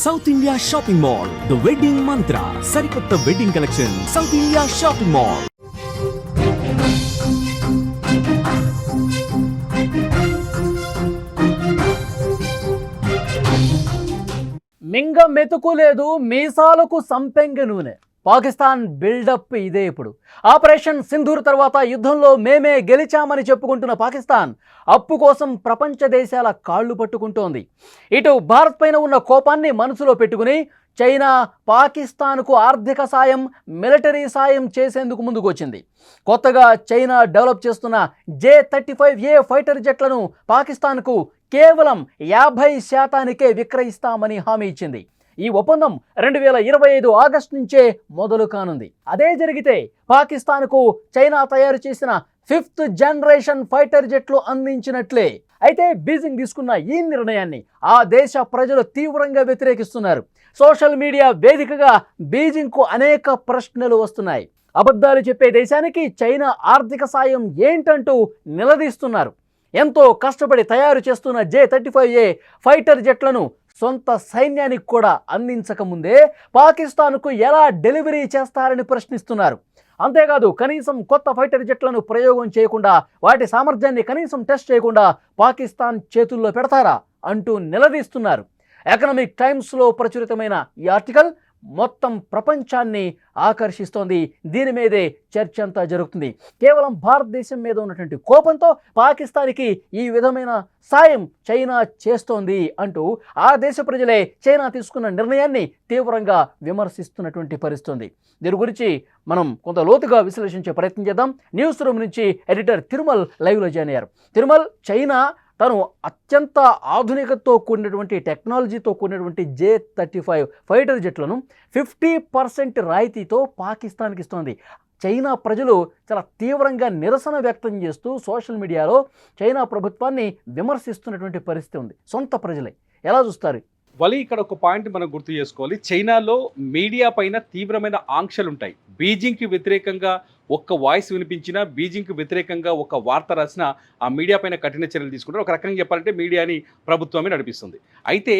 South India shopping mall, the wedding Mantra, సరికొత్త wedding collection, south India shopping mall. మింగ మెతుకు లేదు, మీసాలకు సంపెంగ నూనె. పాకిస్తాన్ బిల్డప్ ఇదే. ఇప్పుడు ఆపరేషన్ సింధూర్ తర్వాత యుద్ధంలో మేమే గెలిచామని చెప్పుకుంటున్న పాకిస్తాన్ అప్పు కోసం ప్రపంచ దేశాల కాళ్ళు పట్టుకుంటోంది. ఇటు భారత్ పైన ఉన్న కోపాన్ని మనసులో పెట్టుకుని చైనా పాకిస్తాన్కు ఆర్థిక సాయం, మిలిటరీ సాయం చేసేందుకు ముందుకు వచ్చింది. కొత్తగా చైనా డెవలప్ చేస్తున్న J-35A ఫైటర్ జెట్లను పాకిస్తాన్కు కేవలం 50% విక్రయిస్తామని హామీ ఇచ్చింది. ఈ ఒప్పందం 2025 ఆగస్టు నుంచే మొదలు కానుంది. అదే జరిగితే పాకిస్తాన్కు చైనా తయారు చేసిన 5th జనరేషన్ ఫైటర్ జెట్లు అందించినట్లే. అయితే బీజింగ్ తీసుకున్న ఈ నిర్ణయాన్ని ఆ దేశ ప్రజలు తీవ్రంగా వ్యతిరేకిస్తున్నారు. సోషల్ మీడియా వేదికగా బీజింగ్కు అనేక ప్రశ్నలు వస్తున్నాయి. అబద్ధాలు చెప్పే దేశానికి చైనా ఆర్థిక సాయం ఏంటంటూ నిలదీస్తున్నారు. ఎంతో కష్టపడి తయారు చేస్తున్న J-35A ఫైటర్ జెట్లను సొంత సైన్యానికి కూడా అందించకముందే పాకిస్తాన్కు ఎలా డెలివరీ చేస్తారని ప్రశ్నిస్తున్నారు. అంతేకాదు, కనీసం కొత్త ఫైటర్ జెట్లను ప్రయోగం చేయకుండా, వాటి సామర్థ్యాన్ని కనీసం టెస్ట్ చేయకుండా పాకిస్తాన్ చేతుల్లో పెడతారా అంటూ నిలదీస్తున్నారు. ఎకనామిక్ టైమ్స్లో ప్రచురితమైన ఈ ఆర్టికల్ మొత్తం ప్రపంచాన్ని ఆకర్షిస్తోంది. దీని మీదే చర్చ అంతా జరుగుతుంది. కేవలం భారతదేశం మీద ఉన్నటువంటి కోపంతో పాకిస్తాన్కి ఈ విధమైన సాయం చైనా చేస్తోంది అంటూ ఆ దేశ ప్రజలే చైనా తీసుకున్న నిర్ణయాన్ని తీవ్రంగా విమర్శిస్తున్నటువంటి పరిస్థితి. దీని గురించి మనం కొంత లోతుగా విశ్లేషించే ప్రయత్నం చేద్దాం. న్యూస్ రూమ్ నుంచి ఎడిటర్ తిరుమల్ లైవ్లో జాయిన్ అయ్యారు. తిరుమల్, చైనా తను అత్యంత ఆధునికతతో కూడినటువంటి టెక్నాలజీతో కూడినటువంటి J-35 ఫైటర్ జెట్లను 50% రాయితీతో పాకిస్తాన్కి ఇస్తోంది. చైనా ప్రజలు చాలా తీవ్రంగా నిరసన వ్యక్తం చేస్తూ సోషల్ మీడియాలో చైనా ప్రభుత్వాన్ని విమర్శిస్తున్నటువంటి పరిస్థితి ఉంది. సొంత ప్రజలే ఎలా చూస్తారు? వలి, ఇక్కడ ఒక పాయింట్ మనం గుర్తు చేసుకోవాలి. చైనాలో మీడియా పైన తీవ్రమైన ఆంక్షలు ఉంటాయి. బీజింగ్కి వ్యతిరేకంగా ఒక్క వాయిస్ వినిపించినా, బీజింగ్కి వ్యతిరేకంగా ఒక వార్త రాసినా ఆ మీడియా పైన కఠిన చర్యలు తీసుకుంటారు. ఒక రకంగా చెప్పాలంటే మీడియాని ప్రభుత్వమే నడిపిస్తుంది. అయితే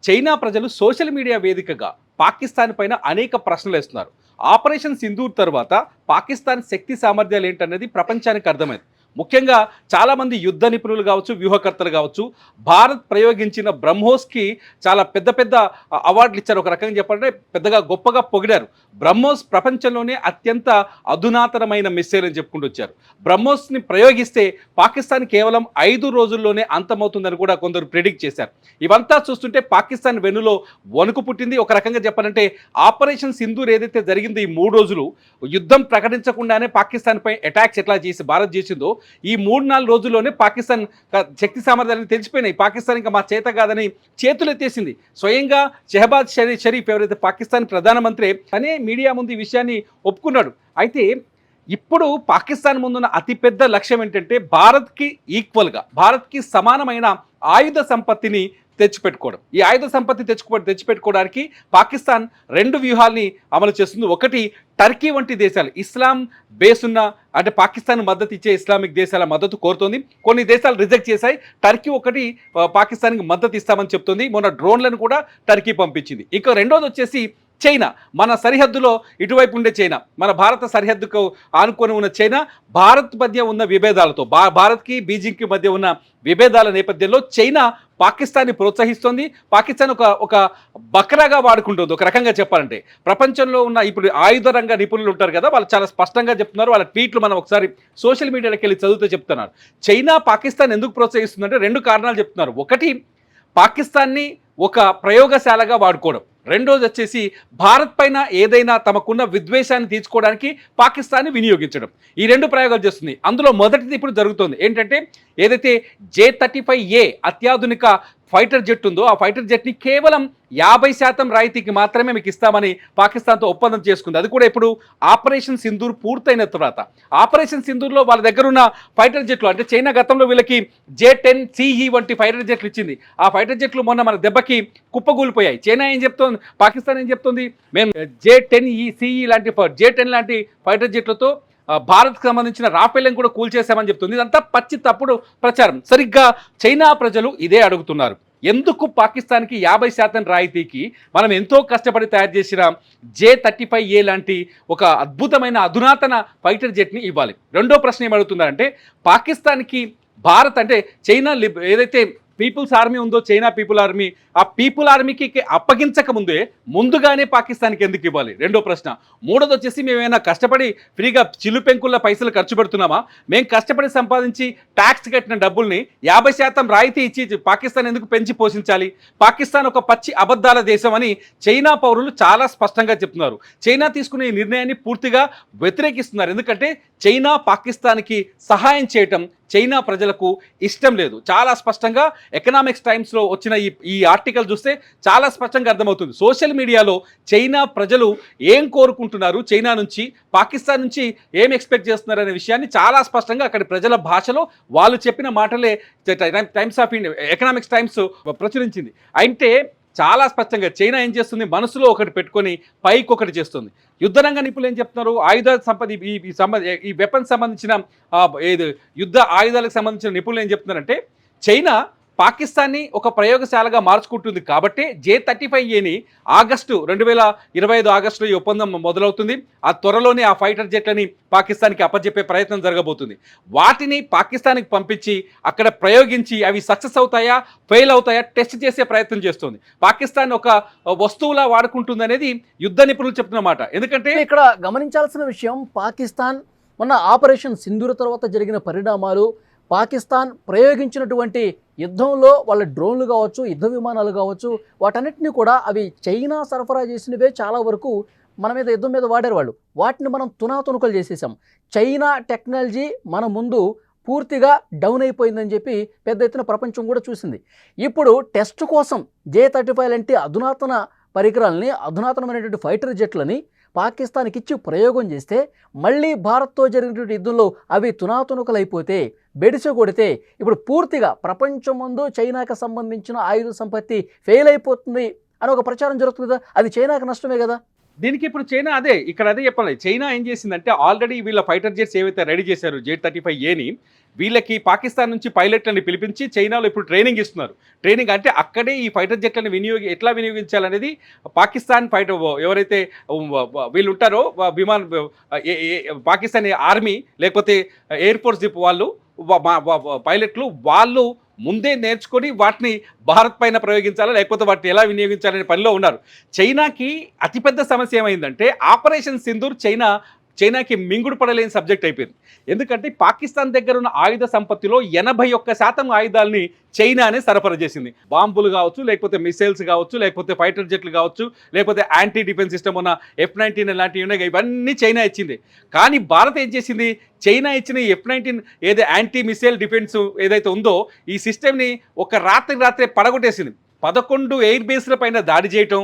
చైనా ప్రజలు సోషల్ మీడియా వేదికగా పాకిస్తాన్ పైన అనేక ప్రశ్నలు వేస్తున్నారు. ఆపరేషన్ సింధూర్ తర్వాత పాకిస్తాన్ శక్తి సామర్థ్యాలు ఏంటనేది ప్రపంచానికి అర్థమైంది. ముఖ్యంగా చాలామంది యుద్ధ నిపుణులు కావచ్చు, వ్యూహకర్తలు కావచ్చు, భారత్ ప్రయోగించిన బ్రహ్మోస్కి చాలా పెద్ద పెద్ద అవార్డులు ఇచ్చారు. ఒక రకంగా చెప్పాలంటే పెద్దగా గొప్పగా పొగిడారు. బ్రహ్మోస్ ప్రపంచంలోనే అత్యంత అధునాతనమైన మిస్సైల్ అని చెప్పుకుంటూ వచ్చారు. బ్రహ్మోస్ని ప్రయోగిస్తే పాకిస్తాన్ కేవలం 5 రోజుల్లోనే అంతమవుతుందని కూడా కొందరు ప్రిడిక్ట్ చేశారు. ఇవంతా చూస్తుంటే పాకిస్తాన్ వెన్నులో వణుకు పుట్టింది. ఒక రకంగా చెప్పాలంటే ఆపరేషన్ సింధూర్ ఏదైతే జరిగిందో ఈ 3 రోజులు యుద్ధం ప్రకటించకుండానే పాకిస్తాన్పై అటాక్స్ ఎట్లా చేసి భారత్ చేసిందో ఈ 3-4 రోజుల్లోనే పాకిస్తాన్ శక్తి సామర్థ్యాలను తెలిసిపోయినాయి. పాకిస్తాన్ ఇంకా మా చేత కాదని చేతులెత్తేసింది. స్వయంగా షెహబాజ్ షరీఫ్ ఎవరైతే పాకిస్తాన్ ప్రధానమంత్రి అనే మీడియా ముందు ఈ విషయాన్ని ఒప్పుకున్నాడు. అయితే ఇప్పుడు పాకిస్తాన్ ముందున్న అతిపెద్ద లక్ష్యం ఏంటంటే భారత్కి ఈక్వల్గా, భారత్కి సమానమైన ఆయుధ సంపత్తిని తెచ్చిపెట్టుకోవడం. ఈ ఆయుధ సంపత్తి తెచ్చిపెట్టుకోవడానికి పాకిస్తాన్ 2 వ్యూహాల్ని అమలు చేస్తుంది. ఒకటి, టర్కీ వంటి దేశాలు, ఇస్లాం బేస్ ఉన్న అంటే పాకిస్తాన్ మద్దతు ఇచ్చే ఇస్లామిక్ దేశాల మద్దతు కోరుతోంది. కొన్ని దేశాలు రిజెక్ట్ చేశాయి. టర్కీ ఒకటి పాకిస్తాన్కి మద్దతు ఇస్తామని చెప్తుంది. మొన్న డ్రోన్లను కూడా టర్కీ పంపించింది. ఇక రెండోది వచ్చేసి చైనా. మన సరిహద్దులో ఇటువైపు ఉండే చైనా, మన భారత సరిహద్దుకు ఆనుకొని ఉన్న చైనా, భారత్ మధ్య ఉన్న విభేదాలతో, భారత్కి బీజింగ్కి మధ్య ఉన్న విభేదాల నేపథ్యంలో చైనా పాకిస్తాన్ని ప్రోత్సహిస్తోంది. పాకిస్తాన్ ఒక బక్రాగా వాడుకుంటుంది. ఒక రకంగా చెప్పాలంటే ప్రపంచంలో ఉన్న ఇప్పుడు ఆయుధ రంగ నిపుణులు ఉంటారు కదా, వాళ్ళు చాలా స్పష్టంగా చెప్తున్నారు. వాళ్ళ ట్వీట్లు మనం ఒకసారి సోషల్ మీడియాలోకి వెళ్ళి చదివితే చెప్తున్నారు. చైనా పాకిస్తాన్ ఎందుకు ప్రోత్సహిస్తుందంటే 2 కారణాలు చెప్తున్నారు. ఒకటి, పాకిస్తాన్ని ఒక ప్రయోగశాలగా వాడుకోవడం. రెండోది వచ్చేసి భారత్ పైన ఏదైనా తమకున్న విద్వేషాన్ని తీర్చుకోవడానికి పాకిస్తాన్ని వినియోగించడం. ఈ 2 ప్రయోగాలు చేస్తుంది. అందులో మొదటిది ఇప్పుడు జరుగుతుంది. ఏంటంటే ఏదైతే J-35A అత్యాధునిక ఫైటర్ జెట్ ఉందో ఆ ఫైటర్ జెట్ని కేవలం 50% రాయితీకి మాత్రమే మీకు ఇస్తామని పాకిస్తాన్తో ఒప్పందం చేసుకుంది. అది కూడా ఇప్పుడు ఆపరేషన్ సింధూర్ పూర్తయిన తర్వాత. ఆపరేషన్ సింధూర్లో వాళ్ళ దగ్గర ఉన్న ఫైటర్ జెట్లు అంటే చైనా గతంలో వీళ్ళకి J-10CE వంటి ఫైటర్ జెట్లు ఇచ్చింది. ఆ ఫైటర్ జెట్లు మొన్న మన దెబ్బకి కుప్పగూలిపోయాయి. చైనా ఏం చెప్తోంది, పాకిస్తాన్ ఏం చెప్తుంది, మేము J-10CE లాంటి J-10 లాంటి ఫైటర్ జెట్లతో భారత్కు సంబంధించిన రాఫెల్ని కూడా కూల్చేశామని చెప్తుంది. ఇదంతా పచ్చి తప్పుడు ప్రచారం. సరిగ్గా చైనా ప్రజలు ఇదే అడుగుతున్నారు. ఎందుకు పాకిస్తాన్కి 50% రాయితీకి మనం ఎంతో కష్టపడి తయారు చేసిన J-35A లాంటి ఒక అద్భుతమైన అధునాతన ఫైటర్ జెట్ని ఇవ్వాలి? రెండో ప్రశ్న ఏమడుగుతున్నారంటే, పాకిస్తాన్కి భారత్ అంటే చైనా ఏదైతే పీపుల్స్ ఆర్మీ ఉందో, చైనా పీపుల్ ఆర్మీ, ఆ పీపుల్ ఆర్మీకి అప్పగించక ముందుగానే పాకిస్తాన్కి ఎందుకు ఇవ్వాలి? రెండో ప్రశ్న. మూడోది వచ్చేసి, మేమేమైనా కష్టపడి ఫ్రీగా చిల్లు పెంకుల పైసలు ఖర్చు పెడుతున్నామా? మేము కష్టపడి సంపాదించి ట్యాక్స్ కట్టిన డబ్బుల్ని 50% రాయితీ ఇచ్చి పాకిస్తాన్ ఎందుకు పెంచి పోషించాలి? పాకిస్తాన్ ఒక పచ్చి అబద్ధాల దేశం అని చైనా పౌరులు చాలా స్పష్టంగా చెప్తున్నారు. చైనా తీసుకునే ఈ నిర్ణయాన్ని పూర్తిగా వ్యతిరేకిస్తున్నారు. ఎందుకంటే చైనా పాకిస్తాన్కి సహాయం చేయటం చైనా ప్రజలకు ఇష్టం లేదు. చాలా స్పష్టంగా ఎకనామిక్స్ టైమ్స్లో వచ్చిన ఈ ఆర్టికల్ చూస్తే చాలా స్పష్టంగా అర్థమవుతుంది. సోషల్ మీడియాలో చైనా ప్రజలు ఏం కోరుకుంటున్నారు, చైనా నుంచి, పాకిస్తాన్ నుంచి ఏం ఎక్స్పెక్ట్ చేస్తున్నారు అనే విషయాన్ని చాలా స్పష్టంగా అక్కడి ప్రజల భాషలో వాళ్ళు చెప్పిన మాటలే times of India, economics times ప్రచురించింది. అంటే చాలా స్పష్టంగా చైనా ఏం చేస్తుంది, మనసులో ఒకటి పెట్టుకొని పైకి ఒకటి చేస్తుంది. యుద్ధరంగ నిపుణులు ఏం చెప్తున్నారు, ఆయుధ సంపద ఈ వెపన్స్ సంబంధించిన యుద్ధ ఆయుధాలకు సంబంధించిన నిపుణులు ఏం చెప్తున్నారంటే, చైనా పాకిస్తాన్ని ఒక ప్రయోగశాలగా మార్చుకుంటుంది కాబట్టి J-35Aని ఆగస్టు 2025 ఆగస్టులో ఈ ఒప్పందం మొదలవుతుంది. ఆ త్వరలోనే ఆ ఫైటర్ జెట్లని పాకిస్తాన్కి అప్పచెప్పే ప్రయత్నం జరగబోతుంది. వాటిని పాకిస్తాన్కి పంపించి అక్కడ ప్రయోగించి అవి సక్సెస్ అవుతాయా, ఫెయిల్ అవుతాయా టెస్ట్ చేసే ప్రయత్నం చేస్తుంది. పాకిస్తాన్ ఒక వస్తువులా వాడుకుంటుంది అనేది యుద్ధ నిపుణులు చెప్తున్నమాట. ఎందుకంటే ఇక్కడ గమనించాల్సిన విషయం, పాకిస్తాన్ మొన్న ఆపరేషన్ సింధూర్ తర్వాత జరిగిన పరిణామాలు, పాకిస్తాన్ ప్రయోగించినటువంటి యుద్ధంలో వాళ్ళ డ్రోన్లు కావచ్చు, యుద్ధ విమానాలు కావచ్చు, వాటన్నిటిని కూడా అవి చైనా సరఫరా చేసినవే చాలా వరకు మన మీద యుద్ధం మీద వాడారు వాళ్ళు. వాటిని మనం తునాతునకలు చేసేసాం. చైనా టెక్నాలజీ మన ముందు పూర్తిగా డౌన్ అయిపోయిందని చెప్పి పెద్ద ఎత్తున ప్రపంచం కూడా చూసింది. ఇప్పుడు టెస్ట్ కోసం J-35 లాంటి అధునాతన పరికరాలని, అధునాతనమైనటువంటి ఫైటర్ జెట్లని పాకిస్తాన్కి ఇచ్చి ప్రయోగం చేస్తే, మళ్ళీ భారత్తో జరిగినటువంటి యుద్ధంలో అవి తునాతునకలైపోతే, బెడిసె కొడితే, ఇప్పుడు పూర్తిగా ప్రపంచం ముందు చైనాకి సంబంధించిన ఆయుధ సంపత్తి ఫెయిల్ అయిపోతుంది అని ఒక ప్రచారం జరుగుతుంది కదా, అది చైనాకి నష్టమే కదా. దీనికి ఇప్పుడు చైనా అదే చెప్పాలి. చైనా ఏం చేసిందంటే, ఆల్రెడీ వీళ్ళ ఫైటర్ జెట్స్ ఏవైతే రెడీ చేశారు J-35Aని, వీళ్ళకి పాకిస్తాన్ నుంచి పైలట్లని పిలిపించి చైనాలో ఇప్పుడు ట్రైనింగ్ ఇస్తున్నారు. ట్రైనింగ్ అంటే అక్కడే ఈ ఫైటర్ జెట్లను ఎట్లా వినియోగించాలనేది పాకిస్తాన్ ఫైటర్ ఎవరైతే వీళ్ళు ఉంటారో పాకిస్తాన్ ఆర్మీ లేకపోతే ఎయిర్ ఫోర్స్ వాళ్ళు పైలట్లు వాళ్ళు ముందే నేర్చుకొని వాటిని భారత్ పైన ప్రయోగించాలా లేకపోతే వాటిని ఎలా వినియోగించాలనే పనిలో ఉన్నారు. చైనాకి అతిపెద్ద సమస్య ఏమైందంటే, ఆపరేషన్ సింధూర్ చైనాకి మింగుడు పడలేని సబ్జెక్ట్ అయిపోయింది. ఎందుకంటే పాకిస్తాన్ దగ్గర ఉన్న ఆయుధ సంపత్తిలో 81% ఆయుధాలని చైనానే సరఫరా చేసింది. బాంబులు కావచ్చు, లేకపోతే మిసైల్స్ కావచ్చు, లేకపోతే ఫైటర్ జెట్లు కావచ్చు, లేకపోతే యాంటీ డిఫెన్స్ సిస్టమ్ ఉన్న F-19 లాంటివి ఉన్నాయి, ఇవన్నీ చైనా ఇచ్చింది. కానీ భారత్ ఏం చేసింది, చైనా ఇచ్చిన F-19 ఏదో యాంటీ మిసైల్ డిఫెన్స్ ఏదైతే ఉందో ఈ సిస్టమ్ని ఒక రాత్రి పడగొట్టేసింది. 11 ఎయిర్ బేస్ల పైన దాడి చేయటం,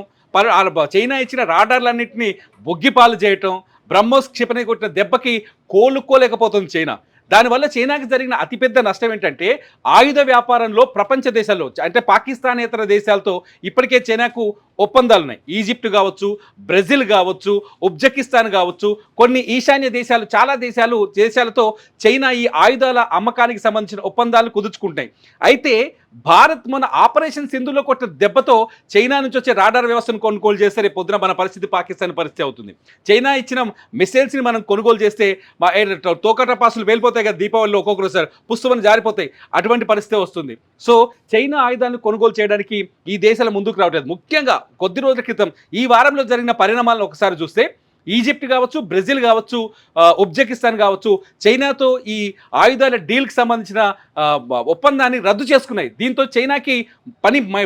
చైనా ఇచ్చిన రాడార్లన్నింటినీ బొగ్గిపాలు చేయటం, బ్రహ్మోస్ క్షిపణి కొట్టిన దెబ్బకి కోలుకోలేకపోతుంది చైనా. దానివల్ల చైనాకి జరిగిన అతిపెద్ద నష్టం ఏంటంటే, ఆయుధ వ్యాపారంలో ప్రపంచ దేశాల్లో అంటే పాకిస్తానేతర దేశాలతో ఇప్పటికే చైనాకు ఒప్పందాలు ఉన్నాయి. ఈజిప్ట్ కావచ్చు, బ్రెజిల్ కావచ్చు, ఉజ్బెకిస్తాన్ కావచ్చు, కొన్ని ఈశాన్య దేశాలు, చాలా దేశాలతో చైనా ఈ ఆయుధాల అమ్మకానికి సంబంధించిన ఒప్పందాలు కుదుర్చుకుంటాయి. అయితే భారత్ మన ఆపరేషన్ సింధులో కొట్టిన దెబ్బతో చైనా నుంచి వచ్చే రాడార్ వ్యవస్థను కొనుగోలు చేస్తే రేపు పొద్దున మన పరిస్థితి పాకిస్తాన్ పరిస్థితి అవుతుంది. చైనా ఇచ్చిన మిసైల్స్ని మనం కొనుగోలు చేస్తే మా తోకటపాసులు వెళ్ళిపోతాయి కదా, దీపావళిలో ఒక్కొక్కరు సార్ పుస్తకం జారిపోతాయి, అటువంటి పరిస్థితి వస్తుంది. సో చైనా ఆయుధాలను కొనుగోలు చేయడానికి ఈ దేశాలు ముందుకు రావట్లేదు. ముఖ్యంగా కొద్ది రోజుల క్రితం ఈ వారంలో జరిగిన పరిణామాలను ఒకసారి చూస్తే, ఈజిప్ట్ కావచ్చు, బ్రెజిల్ కావచ్చు, ఉజ్బెకిస్తాన్ కావచ్చు, చైనాతో ఈ ఆయుధాల డీల్కి సంబంధించిన ఒప్పందాన్ని రద్దు చేసుకున్నాయి. దీంతో చైనాకి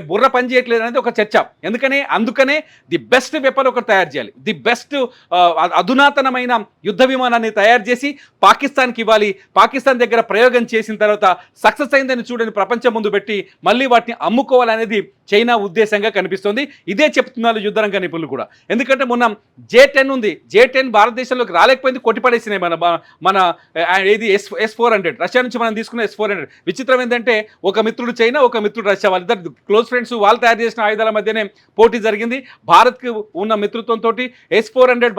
బుర్ర పని చేయట్లేదు అనేది ఒక చర్చ. అందుకనే ది బెస్ట్ వెపన్ ఒకటి తయారు చేయాలి, ది బెస్ట్ అధునాతనమైన యుద్ధ విమానాన్ని తయారు చేసి పాకిస్తాన్కి ఇవ్వాలి. పాకిస్తాన్ దగ్గర ప్రయోగం చేసిన తర్వాత సక్సెస్ అయిందని చూడని ప్రపంచం ముందు పెట్టి మళ్ళీ వాటిని అమ్ముకోవాలనేది చైనా ఉద్దేశంగా కనిపిస్తోంది. ఇదే చెప్తున్నారు యుద్ధరంగ నిపుణులు కూడా. ఎందుకంటే మొన్న J-10 ఉంది, J-10 భారతదేశంలోకి రాలేకపోయింది, కొట్టిపడేసినాయి మన ఏది S-400, రష్యా నుంచి మనం తీసుకున్న S-400. విచిత్రం ఏంటంటే, ఒక మిత్రుడు చైనా, ఒక మిత్రుడు రష్యా, వాళ్ళిద్దరు క్లోజ్ ఫ్రెండ్స్, వాళ్ళు తయారు చేసిన ఆయుధాల మధ్యనే పోటీ జరిగింది. భారత్కి ఉన్న మిత్రత్వంతో S-400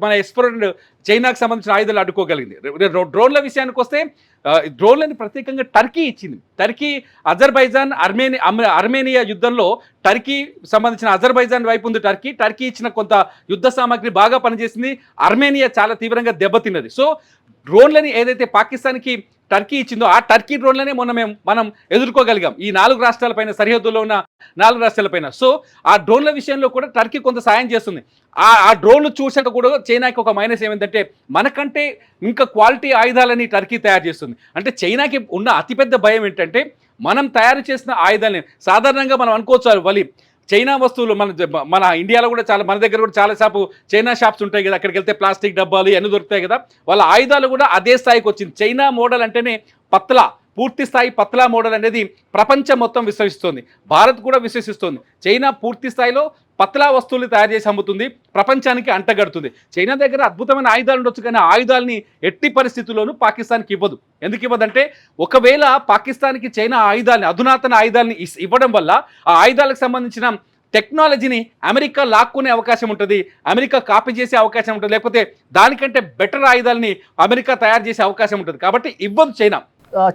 మన S-400 చైనాకు సంబంధించిన ఆయుధాలు అడ్డుకోగలిగింది. డ్రోన్ల విషయానికి వస్తే డ్రోన్లని ప్రత్యేకంగా టర్కీ ఇచ్చింది. టర్కీ అజర్బైజాన్ అర్మేనియా యుద్ధంలో టర్కీ సంబంధించిన అజర్బైజాన్ వైపు ఉంది. టర్కీ ఇచ్చిన కొంత యుద్ధ సామాగ్రి బాగా పనిచేసింది. అర్మేనియా చాలా తీవ్రంగా దెబ్బతిన్నది. సో డ్రోన్లని ఏదైతే పాకిస్తాన్కి టర్కీ ఇచ్చిందో ఆ టర్కీ డ్రోన్లనే మనం ఎదుర్కోగలిగాం ఈ 4 రాష్ట్రాలపైన, సరిహద్దులో ఉన్న 4 రాష్ట్రాలపైన. సో ఆ డ్రోన్ల విషయంలో కూడా టర్కీ కొంత సాయం చేస్తుంది. ఆ డ్రోన్లు చూసాక కూడా చైనాకి ఒక మైనస్ ఏమిటంటే మనకంటే ఇంకా క్వాలిటీ ఆయుధాలని టర్కీ తయారు చేస్తుంది. అంటే చైనాకి ఉన్న అతిపెద్ద భయం ఏంటంటే మనం తయారు చేసిన ఆయుధాలని సాధారణంగా మనం అనుకోవచ్చు చైనా వస్తువులు మన ఇండియాలో కూడా మన దగ్గర కూడా చాలా చైనా షాప్స్ ఉంటాయి కదా, అక్కడికి వెళ్తే ప్లాస్టిక్ డబ్బాలు ఇవన్నీ దొరుకుతాయి కదా. వాళ్ళ ఆయుధాలు కూడా అదే స్థాయికి వచ్చింది. చైనా మోడల్ అంటేనే పత్లా, పూర్తి స్థాయి పత్లా మోడల్ అనేది ప్రపంచం మొత్తం విశ్వసిస్తుంది, భారత్ కూడా విశ్వసిస్తుంది. చైనా పూర్తి స్థాయిలో పత్లా వస్తువులు తయారు చేసి అమ్ముతుంది, ప్రపంచానికి అంటగడుతుంది. చైనా దగ్గర అద్భుతమైన ఆయుధాలు ఉండొచ్చు, కానీ ఆ ఆయుధాలని ఎట్టి పరిస్థితుల్లోనూ పాకిస్తాన్కి ఇవ్వదు. ఎందుకు ఇవ్వదంటే ఒకవేళ పాకిస్తాన్కి చైనా ఆయుధాలని, అధునాతన ఆయుధాలని ఇవ్వడం వల్ల ఆ ఆయుధాలకు సంబంధించిన టెక్నాలజీని అమెరికా లాక్కునే అవకాశం ఉంటుంది, అమెరికా కాపీ చేసే అవకాశం ఉంటుంది, లేకపోతే దానికంటే బెటర్ ఆయుధాలని అమెరికా తయారు చేసే అవకాశం ఉంటుంది. కాబట్టి ఇవ్వదు చైనా.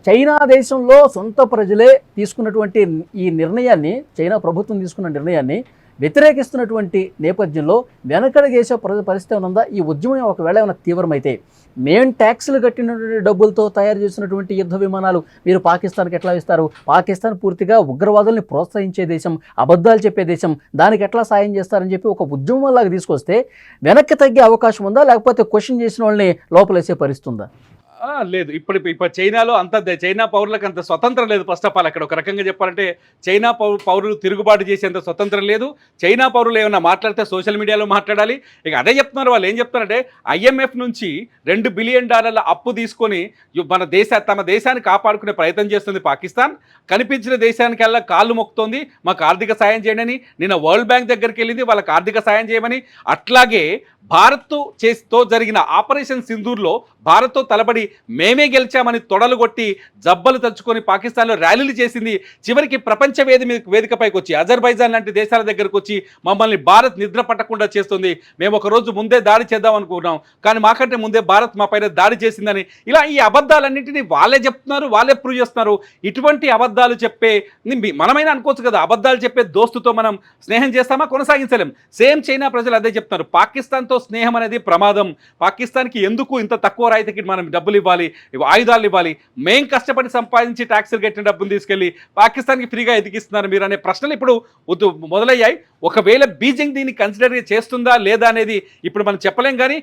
చైనా దేశంలో సొంత ప్రజలే తీసుకున్నటువంటి ఈ నిర్ణయాన్ని, చైనా ప్రభుత్వం తీసుకున్న నిర్ణయాన్ని వ్యతిరేకిస్తున్నటువంటి నేపథ్యంలో వెనకడుగేసే పరిస్థితి ఉందా? ఈ ఉద్యమం ఒకవేళ ఏమైనా తీవ్రమైతే మేం ట్యాక్సులు కట్టినటువంటి డబ్బులతో తయారు చేసినటువంటి యుద్ధ విమానాలు మీరు పాకిస్తాన్కి ఎట్లా ఇస్తారు? పాకిస్తాన్ పూర్తిగా ఉగ్రవాదుల్ని ప్రోత్సహించే దేశం, అబద్ధాలు చెప్పే దేశం, దానికి ఎట్లా సాయం చేస్తారని చెప్పి ఒక ఉద్యమంలాగా తీసుకొస్తే వెనక్కి తగ్గే అవకాశం ఉందా, లేకపోతే క్వశ్చన్ చేసిన వాళ్ళని లోపలేసే పరిస్థితి ఉందా? లేదు, ఇప్పుడు చైనాలో చైనా పౌరులకు అంత స్వతంత్రం లేదు. ఫస్ట్ ఆఫ్ ఆల్ అక్కడ ఒక రకంగా చెప్పాలంటే చైనా పౌరులు తిరుగుబాటు చేసేంత స్వతంత్రం లేదు. చైనా పౌరులు ఏమన్నా మాట్లాడితే సోషల్ మీడియాలో మాట్లాడాలి. ఇక అదే చెప్తున్నారు వాళ్ళు. ఏం చెప్తున్నారంటే IMF నుంచి $2 బిలియన్ అప్పు తీసుకొని తమ దేశాన్ని కాపాడుకునే ప్రయత్నం చేస్తుంది పాకిస్తాన్. కనిపించిన దేశానికల్లా కాళ్ళు మొక్కుతోంది, మాకు ఆర్థిక సాయం చేయండి అని. నిన్న వరల్డ్ బ్యాంక్ దగ్గరికి వెళ్ళింది వాళ్ళకి ఆర్థిక సాయం చేయమని. అట్లాగే భారత్తో జరిగిన ఆపరేషన్ సింధూర్లో భారత్తో తలబడి మేమే గెలిచామని తొడలు కొట్టి జబ్బలు తలుచుకొని పాకిస్తాన్లో ర్యాలీలు చేసింది. చివరికి ప్రపంచ వేదికపైకి వచ్చి అజర్బైజాన్ లాంటి దేశాల దగ్గరకు వచ్చి మమ్మల్ని భారత్ నిద్ర పట్టకుండా చేస్తుంది, మేము ఒక రోజు ముందే దాడి చేద్దాం అనుకున్నాం, కానీ మాకంటే ముందే భారత్ మా పైన దాడి చేసిందని. ఇలా ఈ అబద్ధాలన్నింటినీ వాళ్ళే చెప్తున్నారు, వాళ్ళే ప్రూవ్ చేస్తున్నారు. ఇటువంటి అబద్ధాలు చెప్పే మనమైనా అనుకోవచ్చు కదా, అబద్ధాలు చెప్పే దోస్తుతో మనం స్నేహం చేస్తామా? కొనసాగించలేం. సేమ్ చైనా ప్రజలు అదే చెప్తున్నారు. పాకిస్తాన్తో స్నేహం అనేది ప్రమాదం. పాకిస్తాన్కి ఎందుకు ఇంత తక్కువ రాయితీకి మనం డబ్బులు ఇవ్వాలి, ఆయుధాలు ఇవ్వాలి? మేం కష్టపడి సంపాదించి ట్యాక్సులు కట్టిన డబ్బులు తీసుకెళ్ళి పాకిస్తాన్కి ఫ్రీగా ఎదిగిస్తున్నారు మీరు అనే ప్రశ్నలు ఇప్పుడు మొదలయ్యాయి. ఒకవేళ బీజింగ్ దీన్ని కన్సిడర్ చేస్తుందా లేదా అనేది ఇప్పుడు మనం చెప్పలేం. కానీ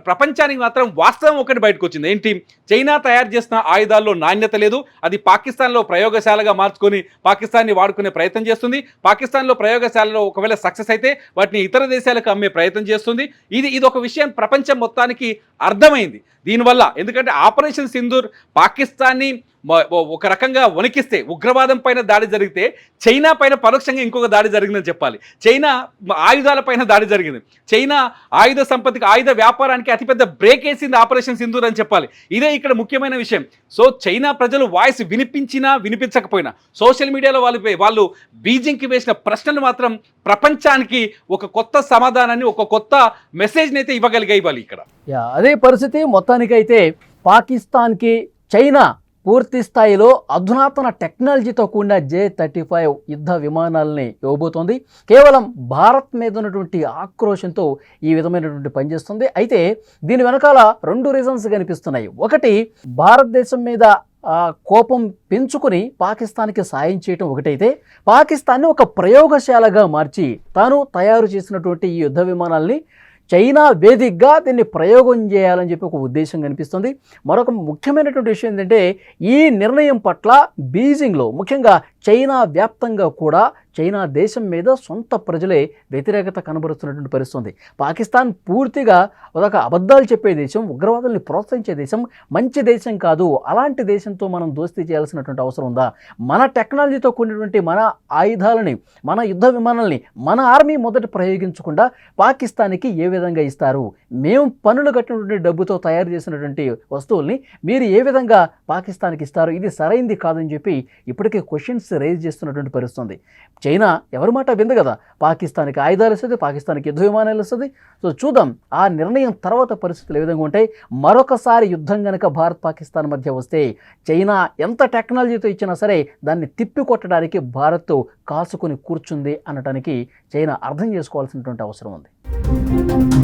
ప్రపంచానికి మాత్రం వాస్తవం ఒకటి బయటకు వచ్చింది. ఏంటి? చైనా తయారు చేసిన ఆయుధాల్లో నాణ్యత లేదు. అది పాకిస్తాన్లో ప్రయోగశాలగా మార్చుకొని పాకిస్తాన్ని వాడుకునే ప్రయత్నం చేస్తుంది. పాకిస్తాన్లో ప్రయోగశాలలో ఒకవేళ సక్సెస్ అయితే వాటిని ఇతర దేశాలకు అమ్మే ప్రయత్నం చేస్తుంది. ఇది ఒక విషయం ప్రపంచం మొత్తానికి అర్థమైంది దీనివల్ల. ఎందుకంటే ఆపరేషన్ సింధూర్ పాకిస్తాన్ని ఒక రకంగా వణికిస్తే, ఉగ్రవాదం పైన దాడి జరిగితే చైనా పైన పరోక్షంగా ఇంకొక దాడి జరిగిందని చెప్పాలి. చైనా ఆయుధాల పైన దాడి జరిగింది. చైనా ఆయుధ సంపత్తికి, ఆయుధ వ్యాపారానికి అతిపెద్ద బ్రేక్ వేసింది ఆపరేషన్ సింధూర్ అని చెప్పాలి. ఇదే ఇక్కడ ముఖ్యమైన విషయం. సో చైనా ప్రజలు వాయిస్ వినిపించినా వినిపించకపోయినా సోషల్ మీడియాలో వాళ్ళు బీజింగ్కి వేసిన ప్రశ్నలు మాత్రం ప్రపంచానికి ఒక కొత్త సమాధానాన్ని, ఒక కొత్త మెసేజ్ని అయితే ఇవ్వగలిగాయి వాళ్ళు ఇక్కడ. అదే పరిస్థితి మొత్తానికైతే పాకిస్తాన్కి చైనా పూర్తి స్థాయిలో అధునాతన టెక్నాలజీతో కూడిన J-35 యుద్ధ విమానాలని ఇవ్వబోతోంది. కేవలం భారత్ మీద ఉన్నటువంటి ఆక్రోషంతో ఈ విధమైనటువంటి పనిచేస్తుంది. అయితే దీని వెనకాల 2 రీజన్స్ కనిపిస్తున్నాయి. ఒకటి, భారతదేశం మీద కోపం పెంచుకుని పాకిస్తాన్కి సాయం చేయటం ఒకటైతే, పాకిస్తాన్ని ఒక ప్రయోగశాలగా మార్చి తాను తయారు చేసినటువంటి ఈ యుద్ధ విమానాల్ని చైనా వేదికగా దీన్ని ప్రయోగం చేయాలని చెప్పి ఒక ఉద్దేశం కనిపిస్తుంది. మరొక ముఖ్యమైనటువంటి విషయం ఏంటంటే, ఈ నిర్ణయం పట్ల బీజింగ్లో, ముఖ్యంగా చైనా వ్యాప్తంగా కూడా చైనా దేశం మీద సొంత ప్రజలే వ్యతిరేకత కనబరుస్తున్నటువంటి పరిస్థితుంది. పాకిస్తాన్ పూర్తిగా ఒక అబద్ధాలు చెప్పే దేశం, ఉగ్రవాదుల్ని ప్రోత్సహించే దేశం, మంచి దేశం కాదు. అలాంటి దేశంతో మనం దోస్తీ చేయాల్సినటువంటి అవసరం ఉందా? మన టెక్నాలజీతో కూడినటువంటి మన ఆయుధాలని, మన యుద్ధ విమానాలని మన ఆర్మీ మొదట ప్రయోగించకుండా పాకిస్తాన్కి ఏ విధంగా ఇస్తారు? మేము పన్నులు కట్టినటువంటి డబ్బుతో తయారు చేసినటువంటి వస్తువుల్ని మీరు ఏ విధంగా పాకిస్తాన్కి ఇస్తారు? ఇది సరైంది కాదని చెప్పి ఇప్పటికే క్వశ్చన్స్ రైజ్ చేస్తున్నటువంటి పరిస్థితుంది. చైనా ఎవరి మాట విందు కదా, పాకిస్తాన్కి ఆయుధాలు ఇస్తుంది, పాకిస్తాన్కి యుద్ధ విమానాలు ఇస్తుంది. సో చూద్దాం ఆ నిర్ణయం తర్వాత పరిస్థితులు ఏ విధంగా ఉంటాయి. మరొకసారి యుద్ధం కనుక భారత్ పాకిస్తాన్ మధ్య వస్తే చైనా ఎంత టెక్నాలజీతో ఇచ్చినా సరే దాన్ని తిప్పికొట్టడానికి భారత్ కాసుకుని కూర్చుంది అనడానికి చైనా అర్థం చేసుకోవాల్సినటువంటి అవసరం ఉంది.